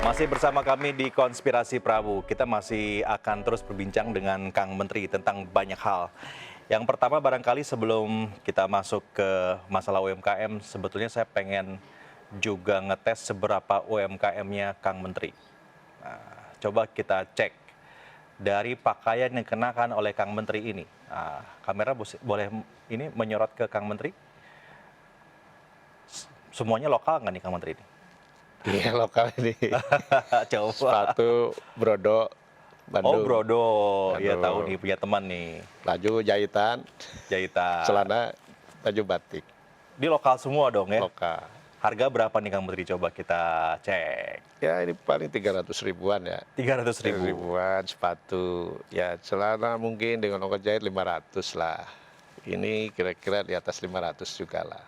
Masih bersama kami di Konspirasi Prabu. Kita masih akan terus berbincang dengan Kang Menteri tentang banyak hal. Yang pertama barangkali sebelum kita masuk ke masalah UMKM, sebetulnya saya pengen juga ngetes seberapa UMKM-nya Kang Menteri. Nah, coba kita cek dari pakaian yang dikenakan oleh Kang Menteri ini. Nah, kamera boleh ini menyorot ke Kang Menteri. Semuanya lokal nggak nih Kang Menteri ini? Iya, lokal ini. Coba. Sepatu Brodo, Oh, Bandung. Brodo. Ya Bandung. tahu nih, punya teman nih. Baju jahitan, Jahitan. celana baju batik, Di lokal semua dong ya? lokal. Harga berapa nih Kang Menteri? Coba kita cek. Ya ini paling 300 ribuan ya. 300 ribu. Ribuan sepatu. Ya celana mungkin dengan ongkos jahit 500 lah. Ini kira-kira di atas 500 juga lah.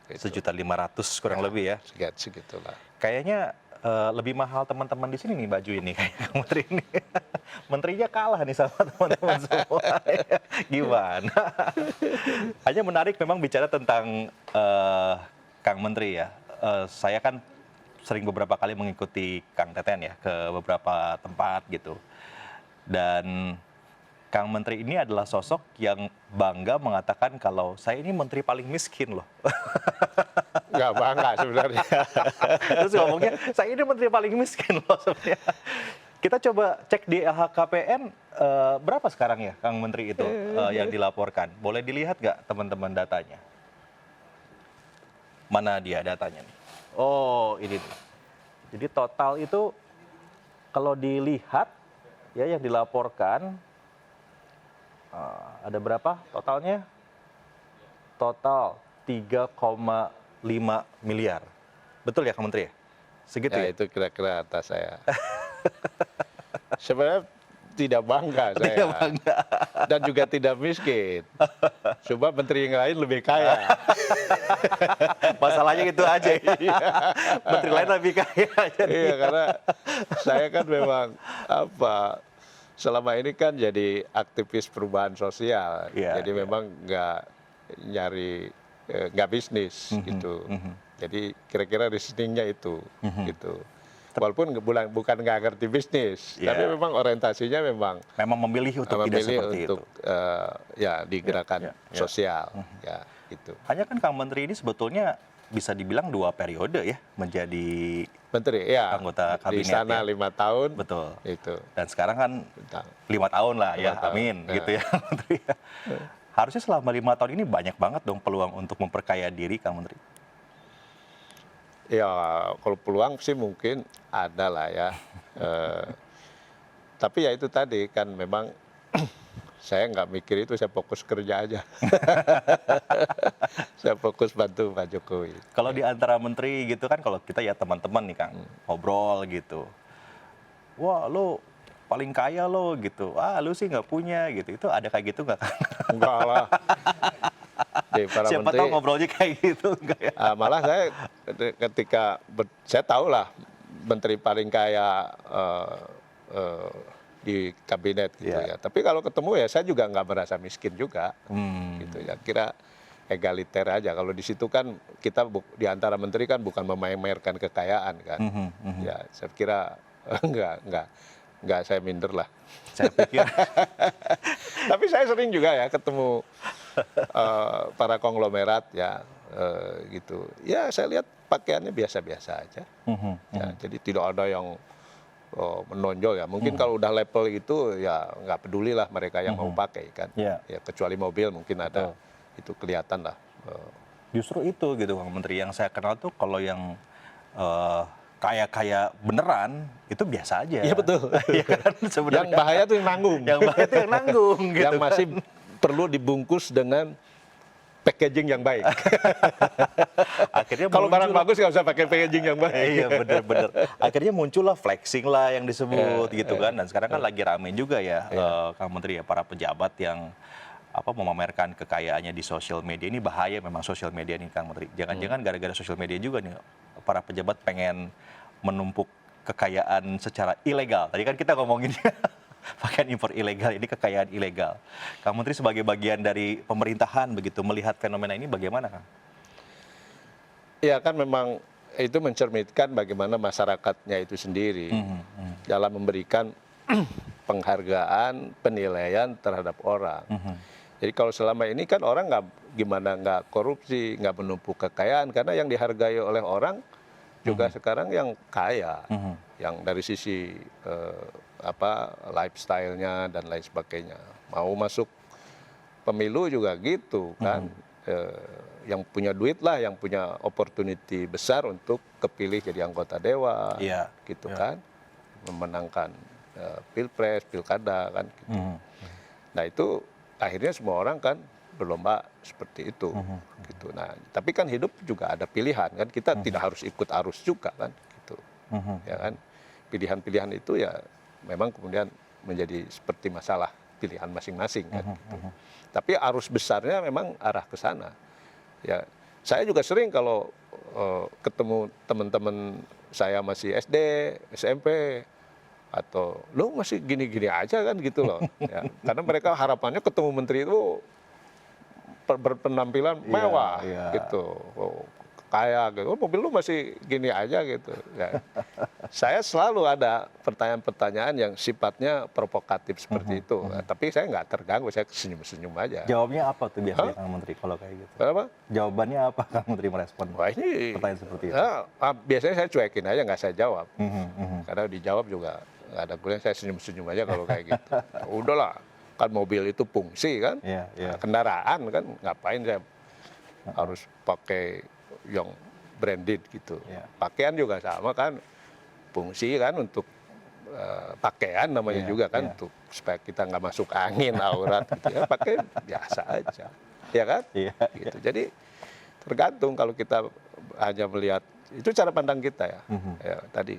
Gitu. 1.500.000 kurang lebih ya. Segitulah. Kayaknya lebih mahal teman-teman di sini nih baju ini kayak Kang Menteri ini. Menterinya kalah nih sama teman-teman semua. Gimana? Hanya menarik memang bicara tentang Kang Menteri ya. Saya kan sering beberapa kali mengikuti Kang Teten ya ke beberapa tempat gitu. Dan Kang Menteri ini adalah sosok yang bangga mengatakan kalau saya ini menteri paling miskin loh. Nggak bangga sebenarnya. Terus ngomongnya, saya ini menteri paling miskin loh sebenarnya. Kita coba cek di LHKPN berapa sekarang ya Kang Menteri itu yang dilaporkan. Boleh dilihat nggak teman-teman datanya? Mana dia datanya nih? Oh ini nih. Jadi total itu kalau dilihat ya yang dilaporkan ada berapa totalnya? Total 3,5 miliar. Betul ya Kang Menteri ya? Segitu Ya ya? itu kira-kira atas saya. Sebenarnya tidak bangga saya. Tidak bangga. Dan juga tidak miskin. Coba menteri yang lain lebih kaya. Masalahnya gitu aja ya. Menteri lain lebih kaya. Iya, karena saya kan memang selama ini kan jadi aktivis perubahan sosial. Iya, Jadi iya. memang nggak bisnis gitu. Jadi kira-kira reasoningnya itu gitu. Walaupun bukan nggak ngerti bisnis, Iya. tapi memang orientasinya memang Memang memilih untuk tidak memilih seperti untuk itu. ya di gerakan ya. sosial ya gitu. Hanya kan Kang Menteri ini sebetulnya bisa dibilang 2 periode ya menjadi Menteri ya anggota di kabinet sana ya. 5 tahun Betul. itu. Dan sekarang kan Tentang 5 tahun lah ya, 5 tahun. amin Ya. gitu ya Menteri. Harusnya selama 5 tahun ini banyak banget dong peluang untuk memperkaya diri Kang Menteri. Ya kalau peluang sih mungkin ada lah ya. Tapi ya itu tadi kan memang saya nggak mikir itu, saya fokus kerja aja. Saya fokus bantu Pak Jokowi. Kalau di antara menteri gitu kan kalau kita ya teman-teman nih Kang, ngobrol gitu. Wah, lu paling kaya lo gitu. Ah, lu sih nggak punya gitu. Itu ada kayak gitu nggak Kang? Enggak lah. Di para Siapa menteri, tahu ngobrolnya kayak gitu enggak ya? malah saya ketika saya tahu lah menteri paling kaya di kabinet gitu Iya. ya. Tapi kalau ketemu ya saya juga nggak merasa miskin juga gitu ya. Kira egaliter aja. Kalau di situ kan kita di antara menteri kan bukan memamerkan kekayaan kan. Ya saya kira nggak saya minder lah. Saya pikir Tapi saya sering juga ya ketemu para konglomerat ya gitu. Ya saya lihat pakaiannya biasa-biasa aja. Ya, jadi tidak ada yang menonjol ya. Mungkin kalau udah level itu ya nggak peduli lah mereka yang mau pakai kan. Iya. Ya kecuali mobil mungkin ada itu kelihatan lah. justru itu gitu Kang Menteri yang saya kenal tuh kalau yang kaya-kaya beneran itu biasa aja. Iya betul. Iya kan sebenarnya. Yang bahaya tuh yang nanggung. Yang bahaya itu yang nanggung gitu. Yang masih perlu dibungkus dengan packaging yang baik. Akhirnya Kalau barang muncul- bagus nggak usah pakai packaging yang baik. Iya bener-bener. Akhirnya muncullah flexing lah yang disebut gitu kan. Dan sekarang kan lagi rame juga ya Kang Menteri ya para pejabat yang memamerkan kekayaannya di sosial media. Ini bahaya memang sosial media nih Kang Menteri. Jangan-jangan gara-gara sosial media juga nih para pejabat pengen menumpuk kekayaan secara ilegal. Tadi kan kita ngomongin pakaian impor ilegal, ini kekayaan ilegal. Kang Menteri sebagai bagian dari pemerintahan begitu melihat fenomena ini bagaimana Kang? Ya kan memang itu mencerminkan bagaimana masyarakatnya itu sendiri dalam memberikan penghargaan, penilaian terhadap orang. Jadi kalau selama ini kan orang nggak korupsi, nggak menumpuk kekayaan, karena yang dihargai oleh orang juga sekarang yang kaya, yang dari sisi lifestyle-nya dan lain sebagainya. Mau masuk pemilu juga gitu kan, yang punya duit lah, yang punya opportunity besar untuk kepilih jadi anggota dewan, gitu kan, memenangkan pilpres, pilkada kan. Gitu. Nah itu akhirnya semua orang kan berlomba seperti itu, gitu. Nah tapi kan hidup juga ada pilihan kan, kita tidak harus ikut arus juga kan, gitu, ya kan. Pilihan-pilihan itu ya memang kemudian menjadi seperti masalah pilihan masing-masing kan. Gitu. Tapi arus besarnya memang arah ke sana. Ya, saya juga sering kalau ketemu teman-teman saya masih SD, SMP, atau lo masih gini-gini aja kan gitu loh. Ya, karena mereka harapannya ketemu menteri itu berpenampilan mewah gitu. Kaya gitu, mobil lu masih gini aja gitu. Ya. Saya selalu ada pertanyaan-pertanyaan yang sifatnya provokatif seperti itu. Nah, tapi saya nggak terganggu, saya senyum-senyum aja. Jawabnya apa tuh biasanya Kang Menteri kalau kayak gitu? Apa? Jawabannya apa Kang Menteri merespon? Wah ini pertanyaan seperti itu. Biasanya saya cuekin aja, nggak saya jawab. Karena dijawab juga nggak ada gunanya, saya senyum-senyum aja kalau kayak gitu. Udahlah, kan mobil itu fungsi kan, kendaraan kan, ngapain saya harus pakai yang branded gitu. Pakaian juga sama kan, fungsi kan untuk pakaian namanya juga kan, untuk supaya kita nggak masuk angin, aurat gitu ya, pakai biasa aja, ya kan? Gitu. Jadi tergantung, kalau kita hanya melihat, itu cara pandang kita ya. Ya tadi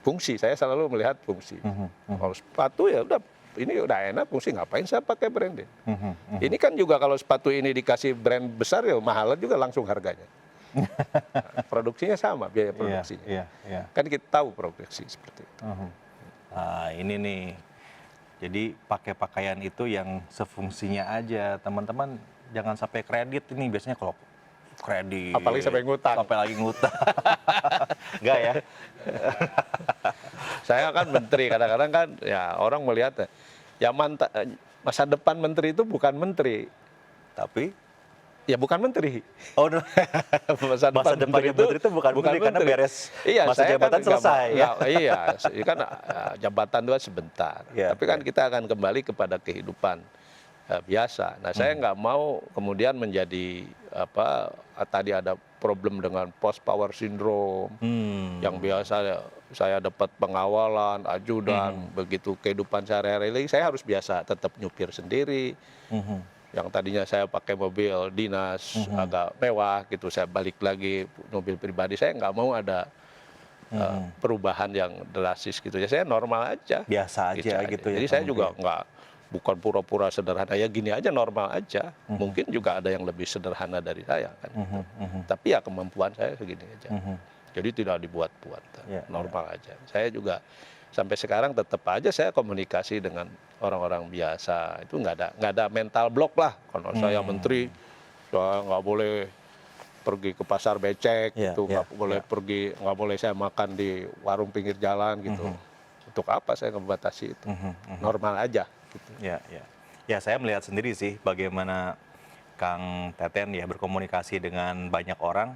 fungsi, saya selalu melihat fungsi. Kalau sepatu ya udah, ini udah enak, fungsi, ngapain saya pakai branded. Ini kan juga kalau sepatu ini dikasih brand besar ya mahal juga langsung harganya. Nah, produksinya sama, biaya produksinya. Kan kita tahu produksi seperti itu. Nah ini nih, jadi pakai pakaian itu yang sefungsinya aja. Teman-teman jangan sampai kredit ini, biasanya kalau kredit. Apalagi sampai ngutang. Sampai lagi ngutang. Enggak ya? Saya kan menteri, kadang-kadang kan ya orang melihat ya masa depan menteri itu bukan menteri, tapi ya bukan menteri. Oh, masa depan menteri itu bukan menteri karena beres masa jabatan kan selesai. Iya, kan jabatan itu kan sebentar. Tapi kan kita akan kembali kepada kehidupan biasa. Nah, saya nggak mau kemudian menjadi tadi ada problem dengan post power syndrome yang biasa saya dapat pengawalan, ajudan, begitu kehidupan sehari-hari saya harus biasa tetap nyupir sendiri. Yang tadinya saya pakai mobil dinas agak mewah gitu, saya balik lagi mobil pribadi, saya nggak mau ada perubahan yang drastis gitu. Ya saya normal aja. Biasa aja gitu ya. Jadi saya juga bukan pura-pura sederhana, ya gini aja, normal aja. Mungkin juga ada yang lebih sederhana dari saya kan. Tapi ya kemampuan saya segini aja. Jadi tidak dibuat-buat, normal aja. Saya juga sampai sekarang tetap aja saya komunikasi dengan orang-orang biasa. Itu nggak ada mental block lah. Kalau saya menteri, saya nggak boleh pergi ke pasar becek, gitu, nggak boleh saya makan di warung pinggir jalan gitu. Untuk apa saya membatasi itu? Normal aja. Gitu. Ya saya melihat sendiri sih bagaimana Kang Teten ya berkomunikasi dengan banyak orang.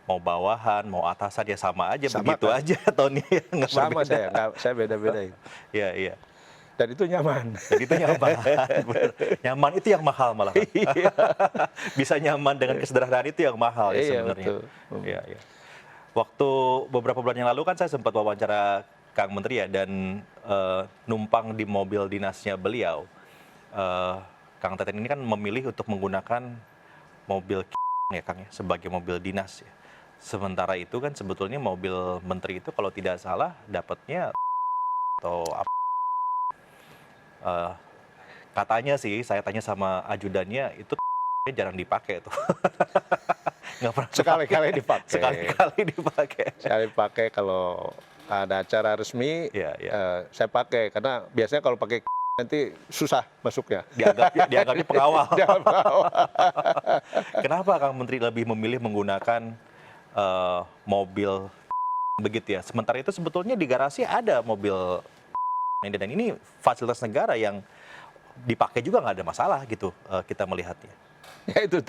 Mau bawahan, mau atasan ya sama aja, begitu kan? Aja Tony. Sama saya beda-bedain. Iya. Dan itu nyaman. Nyaman itu yang mahal malah. Bisa nyaman dengan kesederhanaan itu yang mahal ya sebenarnya. Iya. Waktu beberapa bulan yang lalu kan saya sempat wawancara Kang Menteri ya, dan numpang di mobil dinasnya beliau. Kang Teten ini kan memilih untuk menggunakan mobil ya Kang ya, sebagai mobil dinas ya. Sementara itu kan sebetulnya mobil menteri itu kalau tidak salah dapatnya atau apa? Katanya sih, saya tanya sama ajudannya, itu jarang dipakai tuh. Nggak pernah sekali-kali dipakai. Sekali dipakai kalau ada acara resmi, saya pakai. Karena biasanya kalau pakai nanti susah masuknya. Dianggapnya pengawal. Kenapa Kang Menteri lebih memilih menggunakan mobil begitu ya. Sementara itu sebetulnya di garasi ada mobil dan ini fasilitas negara yang dipakai juga nggak ada masalah gitu kita melihatnya. Ya itu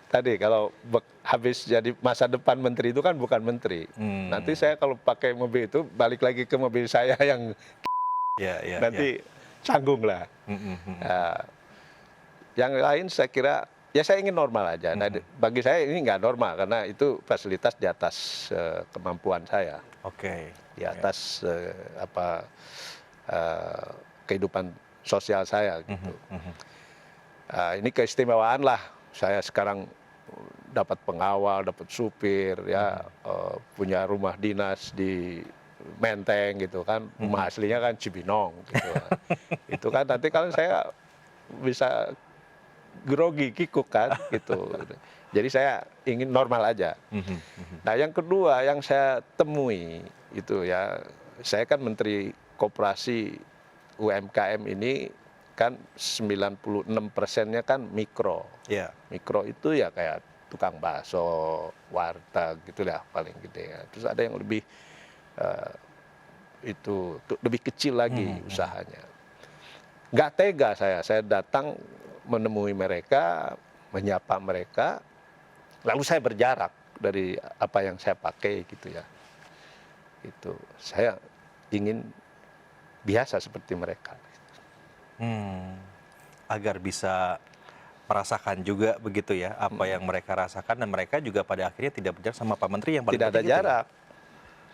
tadi kalau habis jadi masa depan menteri itu kan bukan menteri. Nanti saya kalau pakai mobil itu balik lagi ke mobil saya yang nanti canggung lah. Nah, yang lain saya kira ya saya ingin normal aja. Nah, bagi saya ini nggak normal karena itu fasilitas di atas kemampuan saya. Oke. Di atas kehidupan sosial saya gitu. Ini keistimewaan lah. Saya sekarang dapat pengawal, dapat supir, ya punya rumah dinas di Menteng gitu kan. Rumah aslinya kan Cibinong gitu. Itu kan nanti kalau saya bisa grogi, kikuk kan gitu. Jadi saya ingin normal aja. Nah yang kedua yang saya temui itu ya, saya kan Menteri Koperasi UMKM ini kan 96%-nya kan mikro. Mikro itu ya kayak tukang bakso, warteg gitu lah paling gede ya. Terus ada yang lebih itu lebih kecil lagi usahanya. Nggak tega saya datang menemui mereka, menyapa mereka, lalu saya berjarak dari apa yang saya pakai gitu ya. Itu saya ingin biasa seperti mereka. Agar bisa merasakan juga begitu ya apa yang mereka rasakan dan mereka juga pada akhirnya tidak berjarak sama Pak Menteri yang paling tidak ada penting itu ya. jarak.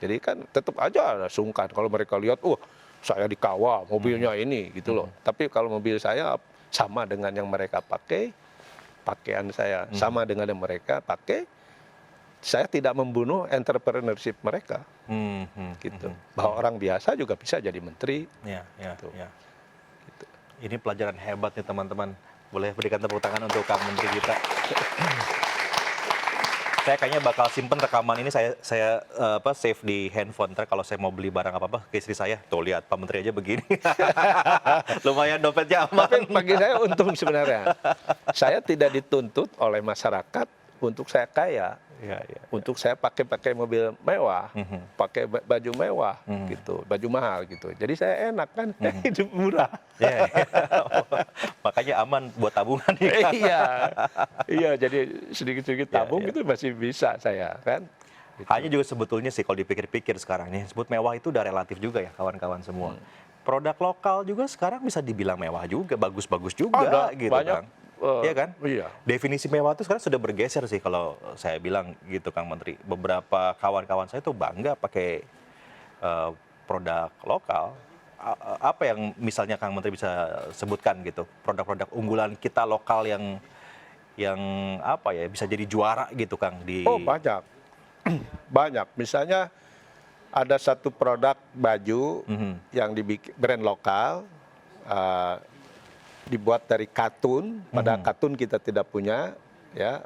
Jadi kan tetap aja ada sungkan kalau mereka lihat, saya dikawal mobilnya ini gitu loh. Tapi kalau mobil saya sama dengan yang mereka pakai, pakaian saya sama dengan yang mereka pakai, saya tidak membunuh entrepreneurship mereka. Gitu. Bahwa orang biasa juga bisa jadi menteri. Gitu. Gitu. Ini pelajaran hebat nih teman-teman. Boleh berikan tepuk tangan untuk Kang Menteri kita. Saya kayaknya bakal simpen rekaman ini, saya save di handphone. Ntar kalau saya mau beli barang apa-apa ke istri saya, tuh lihat Pak Menteri aja begini. Lumayan dompetnya aman. Tapi bagi saya untung sebenarnya. Saya tidak dituntut oleh masyarakat untuk saya kaya. Untuk saya pakai mobil mewah, pakai baju mewah gitu, baju mahal gitu. Jadi saya enak kan, hidup murah. Makanya aman buat tabungan. Iya, jadi sedikit-sedikit tabung itu masih bisa saya kan. Gitu. Hanya juga sebetulnya sih kalau dipikir-pikir sekarang nih, sebut mewah itu udah relatif juga ya kawan-kawan semua. Produk lokal juga sekarang bisa dibilang mewah juga, bagus-bagus juga. Ada, gitu banyak. Kang. Iya kan? Iya. Definisi mewah itu sekarang sudah bergeser sih kalau saya bilang gitu Kang Menteri. Beberapa kawan-kawan saya tuh bangga pakai produk lokal. Apa yang misalnya Kang Menteri bisa sebutkan gitu, produk-produk unggulan kita lokal yang apa ya bisa jadi juara gitu Kang di. Oh banyak, banyak. Misalnya ada satu produk baju yang dibikin brand lokal. Dibuat dari katun, pada katun kita tidak punya, ya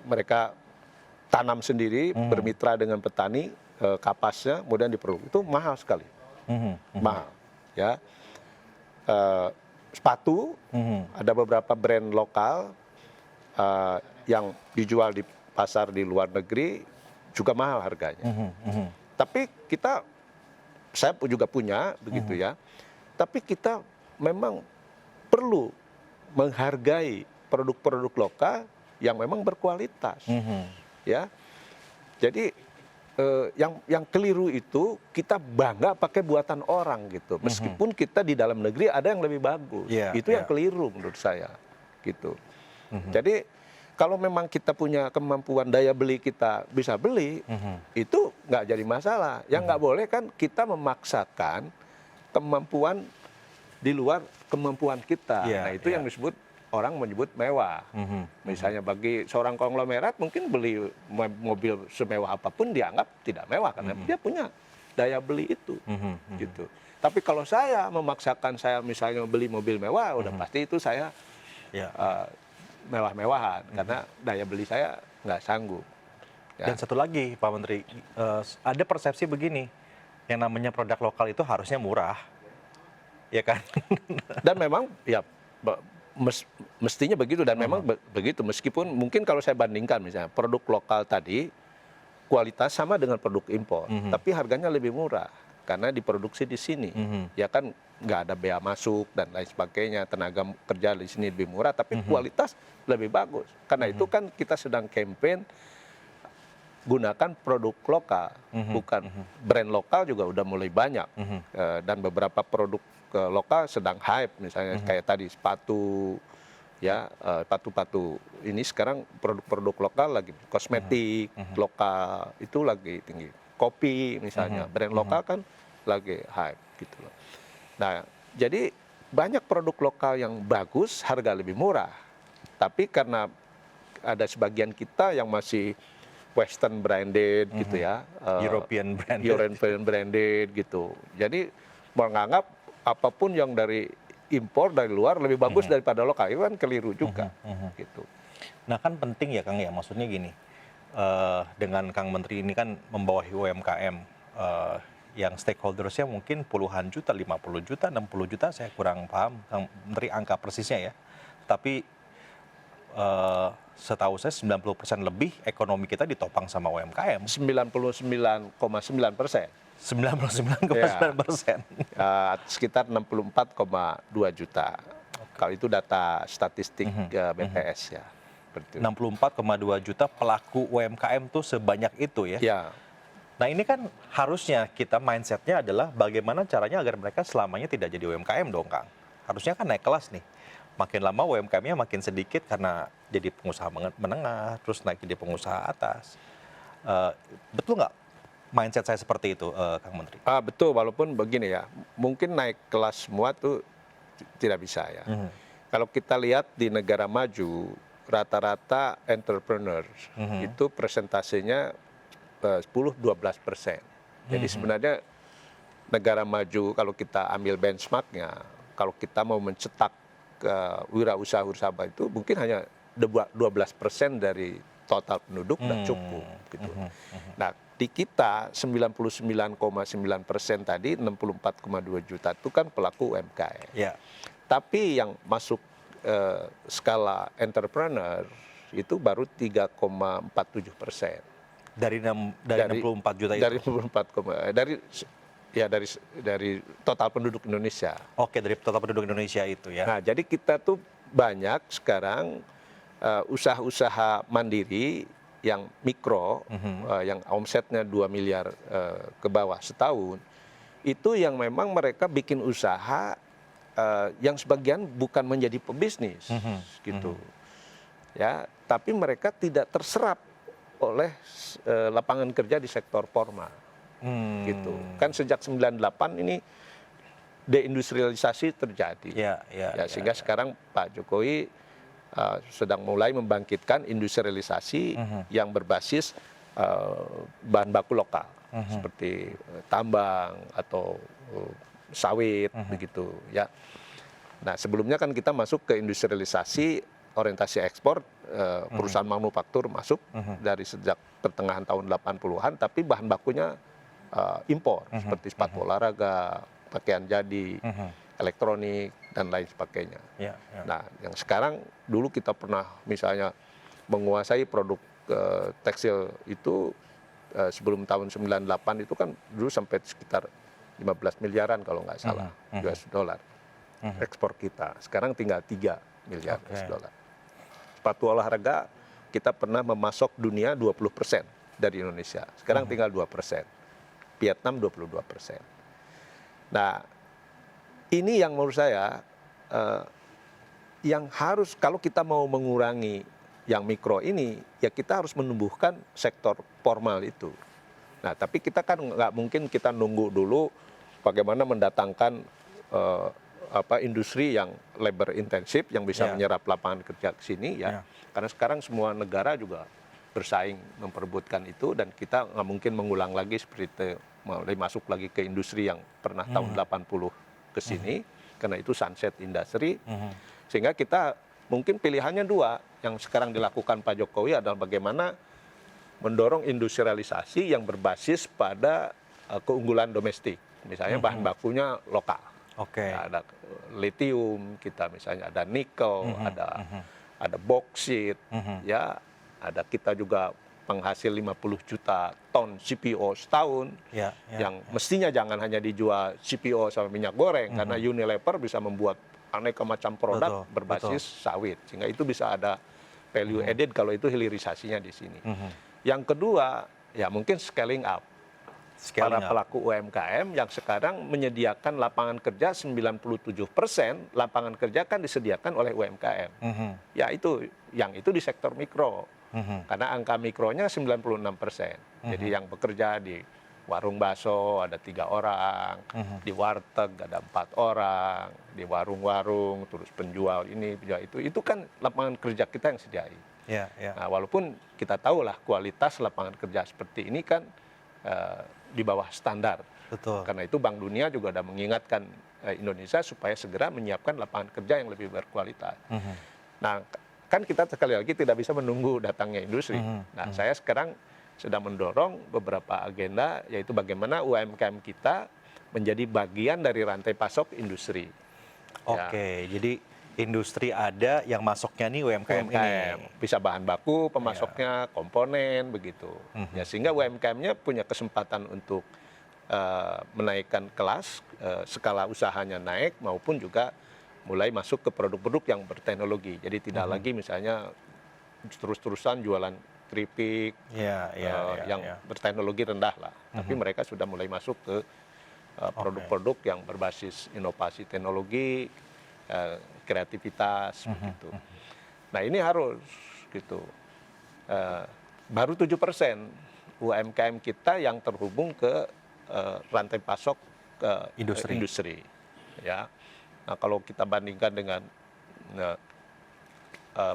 mereka tanam sendiri, bermitra dengan petani, kapasnya, kemudian diproduksi. Itu mahal sekali, mahal, ya. Sepatu, ada beberapa brand lokal yang dijual di pasar di luar negeri juga mahal harganya. Tapi saya juga punya, begitu ya. Tapi kita memang perlu menghargai produk-produk lokal yang memang berkualitas, ya. Jadi yang keliru itu kita bangga pakai buatan orang gitu, meskipun kita di dalam negeri ada yang lebih bagus. Itu yang keliru menurut saya, gitu. Jadi kalau memang kita punya kemampuan daya beli kita bisa beli, itu nggak jadi masalah. Yang nggak boleh kan kita memaksakan kemampuan di luar kemampuan kita. Nah itu yang disebut orang menyebut mewah. Misalnya bagi seorang konglomerat mungkin beli mobil semewah apapun dianggap tidak mewah karena dia punya daya beli itu. Gitu. Tapi kalau saya memaksakan saya misalnya beli mobil mewah, udah pasti itu saya mewah-mewahan karena daya beli saya nggak sanggup. Dan satu lagi Pak Menteri, ada persepsi begini, yang namanya produk lokal itu harusnya murah. Ya kan? Dan memang ya mestinya begitu dan memang begitu, meskipun mungkin kalau saya bandingkan misalnya produk lokal tadi kualitas sama dengan produk impor, tapi harganya lebih murah karena diproduksi di sini. Ya kan nggak ada bea masuk dan lain sebagainya, tenaga kerja di sini lebih murah, tapi kualitas lebih bagus. Karena itu kan kita sedang campaign gunakan produk lokal, bukan brand lokal juga udah mulai banyak. Dan beberapa produk lokal sedang hype, misalnya kayak tadi sepatu, ya sepatu-sepatu ini sekarang produk-produk lokal lagi, kosmetik lokal itu lagi tinggi, kopi misalnya brand lokal kan lagi hype gitu loh. Nah jadi banyak produk lokal yang bagus, harga lebih murah, tapi karena ada sebagian kita yang masih Western branded gitu ya, European branded. European branded gitu. Jadi menganggap apapun yang dari impor dari luar lebih bagus daripada lokal, itu kan keliru juga gitu. Nah kan penting ya Kang ya, maksudnya gini, dengan Kang Menteri ini kan membawahi UMKM yang stakeholdersnya mungkin puluhan juta, 50 juta, 60 juta, saya kurang paham Kang Menteri angka persisnya ya. Tapi setahu saya 90% lebih ekonomi kita ditopang sama UMKM. 99,9%. 99,9%. Sekitar 64,2 juta. Kalau itu data statistik BPS ya. 64,2 juta pelaku UMKM tuh sebanyak itu ya. Ya. Nah ini kan harusnya kita mindsetnya adalah bagaimana caranya agar mereka selamanya tidak jadi UMKM dong Kang. Harusnya kan naik kelas nih. Makin lama UMKM-nya makin sedikit karena jadi pengusaha menengah, terus naik jadi pengusaha atas. Betul nggak mindset saya seperti itu, Kang Menteri? Betul, walaupun begini ya, mungkin naik kelas semua tuh tidak bisa ya. Kalau kita lihat di negara maju, rata-rata entrepreneur itu persentasenya 10-12%. Jadi sebenarnya negara maju kalau kita ambil benchmarknya, kalau kita mau mencetak wirausaha itu mungkin hanya 12% dari total penduduk sudah cukup gitu. Nah, di kita 99,9% tadi 64,2 juta itu kan pelaku UMKM. Ya. Tapi yang masuk skala entrepreneur itu baru 3,47%. Dari 64 juta itu? Dari 64, dari total penduduk Indonesia. Oke, dari total penduduk Indonesia itu ya. Nah, jadi kita tuh banyak sekarang usaha-usaha mandiri yang mikro, yang omsetnya 2 miliar ke bawah setahun, itu yang memang mereka bikin usaha yang sebagian bukan menjadi pebisnis, gitu. Ya, tapi mereka tidak terserap oleh lapangan kerja di sektor formal. Gitu. Kan sejak 98 ini deindustrialisasi terjadi. Sehingga sekarang Pak Jokowi sedang mulai membangkitkan industrialisasi yang berbasis bahan baku lokal, seperti tambang atau sawit begitu ya. Nah, sebelumnya kan kita masuk ke industrialisasi orientasi ekspor, perusahaan manufaktur masuk dari sejak pertengahan tahun 80-an, tapi bahan bakunya impor seperti sepatu olahraga, pakaian jadi, elektronik dan lain sebagainya. Nah, yang sekarang dulu kita pernah misalnya menguasai produk tekstil itu sebelum tahun 98 itu kan dulu sampai sekitar 15 miliaran kalau nggak salah US dollar ekspor kita. Sekarang tinggal 3 miliar US dollar. Sepatu olahraga kita pernah memasok dunia 20% dari Indonesia. Sekarang tinggal 2%. Vietnam 22%. Nah, ini yang menurut saya yang harus kalau kita mau mengurangi yang mikro ini, ya kita harus menumbuhkan sektor formal itu. Nah, tapi kita kan nggak mungkin kita nunggu dulu bagaimana mendatangkan industri yang labor intensif yang bisa menyerap lapangan kerja ke sini ya. Karena sekarang semua negara juga bersaing memperebutkan itu dan kita nggak mungkin mengulang lagi seperti mulai masuk lagi ke industri yang pernah tahun 80 ke sini karena itu sunset industry. Sehingga kita mungkin pilihannya dua, yang sekarang dilakukan Pak Jokowi adalah bagaimana mendorong industrialisasi yang berbasis pada keunggulan domestik. Misalnya bahan bakunya lokal. Oke. Ya, ada lithium kita misalnya, ada nikel, ada boksit, ya, ada kita juga penghasil 50 juta ton CPO setahun, Ya, ya, yang mestinya jangan hanya dijual CPO sama minyak goreng, karena Unilever bisa membuat aneka macam produk Betul, berbasis sawit, sehingga itu bisa ada value added kalau itu hilirisasinya di sini. Yang kedua, ya mungkin scaling up. Para Scaling up. pelaku UMKM yang sekarang menyediakan lapangan kerja 97% lapangan kerja kan disediakan oleh UMKM. Ya itu, yang itu di sektor mikro. Karena angka mikronya 96%. Jadi yang bekerja di warung bakso ada 3 orang, di warteg ada 4 orang, di warung-warung, terus penjual ini, penjual itu kan lapangan kerja kita yang sediai. Ya, ya. Nah, walaupun kita tahu lah kualitas lapangan kerja seperti ini kan di bawah standar. Betul. Karena itu Bank Dunia juga sudah mengingatkan Indonesia supaya segera menyiapkan lapangan kerja yang lebih berkualitas. Nah, kan kita sekali lagi tidak bisa menunggu datangnya industri. Nah, saya sekarang sedang mendorong beberapa agenda, yaitu bagaimana UMKM kita menjadi bagian dari rantai pasok industri. Oke, jadi industri ada yang masuknya nih UMKM ini. Bisa bahan baku, pemasoknya, komponen, begitu. Ya, sehingga UMKM-nya punya kesempatan untuk menaikkan kelas, skala usahanya naik, maupun juga mulai masuk ke produk-produk yang berteknologi. Jadi tidak lagi misalnya terus-terusan jualan keripik yang berteknologi rendah lah. Tapi mereka sudah mulai masuk ke produk-produk yang berbasis inovasi teknologi, kreativitas, begitu. Nah ini harus gitu. Baru 7% UMKM kita yang terhubung ke rantai pasok ke industri. Ya. Nah kalau kita bandingkan dengan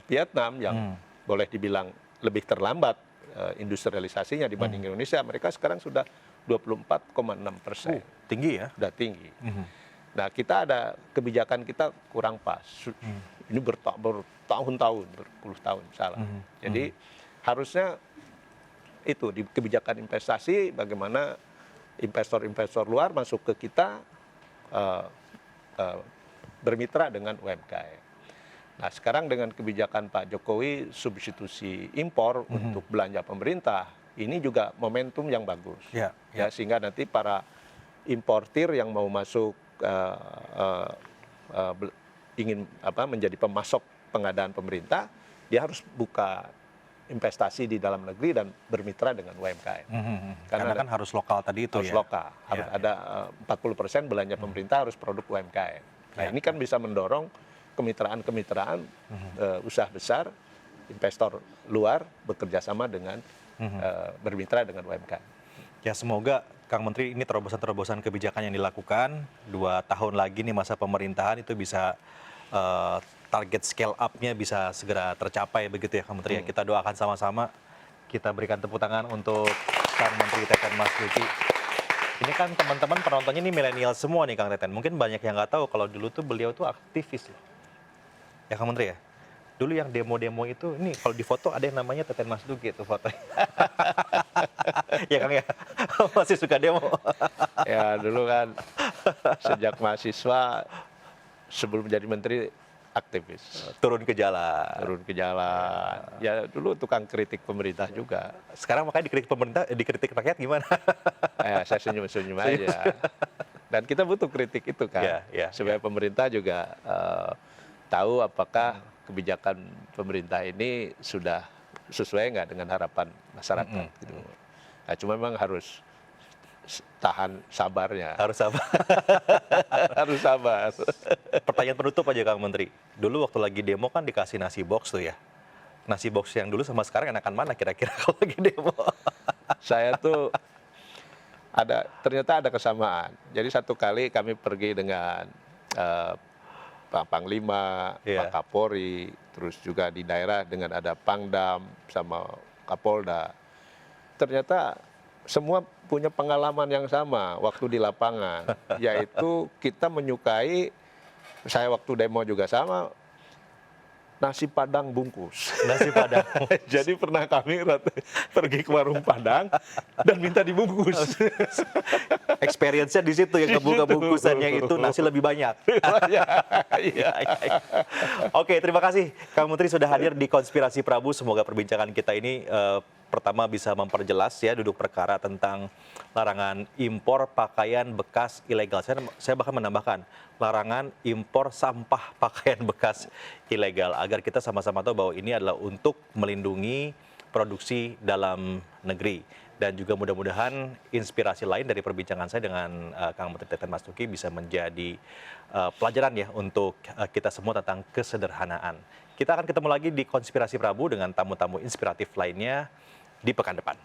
Vietnam yang boleh dibilang lebih terlambat industrialisasinya dibanding Indonesia, mereka sekarang sudah 24,6%. Tinggi ya? Sudah tinggi. Nah, kita ada kebijakan kita kurang pas. Ini bertahun-tahun, berpuluh tahun salah. Jadi harusnya itu di kebijakan investasi, bagaimana investor-investor luar masuk ke kita bermitra dengan UMKM. Nah, sekarang dengan kebijakan Pak Jokowi substitusi impor untuk belanja pemerintah, ini juga momentum yang bagus. Ya, sehingga nanti para importir yang mau masuk ingin menjadi pemasok pengadaan pemerintah, dia harus buka investasi di dalam negeri dan bermitra dengan UMKM. Karena kan harus lokal tadi itu harus lokal, harus ada 40% belanja pemerintah harus produk UMKM. Nah ini kan bisa mendorong kemitraan-kemitraan usaha besar, investor luar bekerja sama dengan bermitra dengan UMKM. Ya semoga Kang Menteri ini terobosan-terobosan kebijakan yang dilakukan 2 tahun lagi nih masa pemerintahan itu bisa target scale up-nya bisa segera tercapai begitu ya Kang Menteri. Kita doakan sama-sama, kita berikan tepuk tangan untuk Kang Menteri Teten Mas Duki. Ini kan teman-teman penontonnya ini milenial semua nih Kang Teten. Mungkin banyak yang nggak tahu kalau dulu tuh beliau tuh aktivis loh. Ya Kang Menteri ya? Dulu yang demo-demo itu, ini kalau di foto ada yang namanya Teten Mas Duki itu fotonya. Ya Kang ya, masih suka demo. Ya dulu kan sejak mahasiswa sebelum menjadi menteri aktivis. Turun ke jalan. Turun ke jalan. Ya dulu tukang kritik pemerintah juga. Sekarang makanya dikritik pemerintah, dikritik rakyat gimana? Saya senyum-senyum aja. Dan kita butuh kritik itu kan, supaya pemerintah juga tahu apakah kebijakan pemerintah ini sudah sesuai nggak dengan harapan masyarakat. Gitu. Nah, cuma memang harus tahan sabarnya. Harus sabar. Harus sabar. Pertanyaan penutup aja Kang Menteri. Dulu waktu lagi demo kan dikasih nasi box tuh ya. Nasi box yang dulu sama sekarang enakan mana kira-kira kalau lagi demo? Saya tuh ternyata ada kesamaan. Jadi satu kali kami pergi dengan Pak Panglima, Pak Kapolri, terus juga di daerah dengan ada Pangdam sama Kapolda. Ternyata semua punya pengalaman yang sama waktu di lapangan, yaitu kita menyukai, saya waktu demo juga sama, nasi Padang bungkus. Nasi Padang. Jadi pernah kami pergi ke warung Padang dan minta dibungkus. Experience-nya di situ yang kebuka bungkusannya itu nasi lebih banyak. Iya. Oke, terima kasih Kang Menteri sudah hadir di Konspirasi Prabu. Semoga perbincangan kita ini pertama bisa memperjelas ya duduk perkara tentang larangan impor pakaian bekas ilegal. Saya bahkan menambahkan larangan impor sampah pakaian bekas ilegal agar kita sama-sama tahu bahwa ini adalah untuk melindungi produksi dalam negeri. Dan juga mudah-mudahan inspirasi lain dari perbincangan saya dengan Kang Menteri Teten Mas Duki bisa menjadi pelajaran ya untuk kita semua tentang kesederhanaan. Kita akan ketemu lagi di Konspirasi Prabu dengan tamu-tamu inspiratif lainnya di pekan depan.